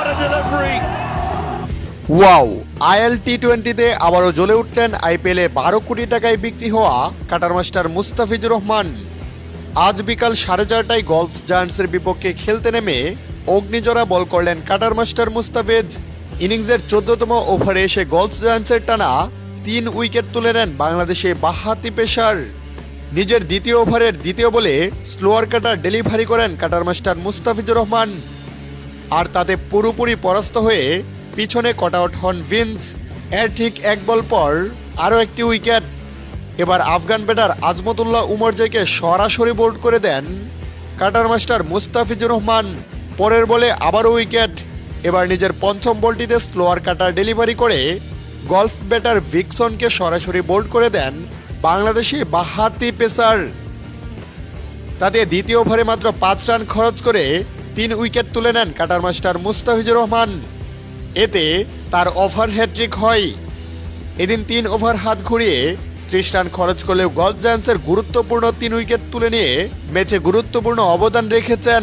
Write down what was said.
What a delivery! Wow, IL টি-20তে আবারও জ্বলে উঠলেন আইপিএলে 12 কোটি টাকায় বিক্রি হওয়া কাটার মাস্টার মুস্তাফিজুর রহমান। আজ বিকাল 4:30টায় গলফ জায়ান্টসের বিপক্ষে খেলতে নেমে অগ্নিজরা বল করলেন কাটার মাস্টার মুস্তাফিজ। ইনিংসের 14তম ওভারে এসে গলফ জায়ান্টসের টানা 3 উইকেট তুলে নেন বাংলাদেশে বাঁহাতি পেসার। নিজের দ্বিতীয় ওভারের দ্বিতীয় বলে স্লোয়ার কাটার ডেলিভারি করেন কাটার মাস্টার মুস্তাফিজুর রহমান, আর তাতে পুরোপুরি পরাস্ত হয়ে পিছনে কট আউট হন ভিন্স। এর ঠিক 1 বল পর আরও একটি উইকেট। এবার আফগান ব্যাটার আজমতুল্লাহ উমরজাইকে সরাসরি বোল্ড করে দেন কাটার মাস্টার মুস্তাফিজুর রহমান। পরের বলে আবারও উইকেট। এবার নিজের পঞ্চম বলটিতে স্লোয়ার কাটার ডেলিভারি করে গলফ ব্যাটার ভিক্সনকে সরাসরি বোল্ড করে দেন বাংলাদেশি বাঁহাতি পেসার। তাতে দ্বিতীয় ওভারে মাত্র 5 রান খরচ করে 3 উইকেট তুলে নেন কাটার মাস্টার মুস্তাফিজুর রহমান। এতে তার ওভার হ্যাট্রিক হয়। এদিন 3 ওভার হাত ঘুরিয়ে 30 রান খরচ করলেও গলফ জায়ান্টসের গুরুত্বপূর্ণ 3 উইকেট তুলে নিয়ে ম্যাচে গুরুত্বপূর্ণ অবদান রেখেছেন।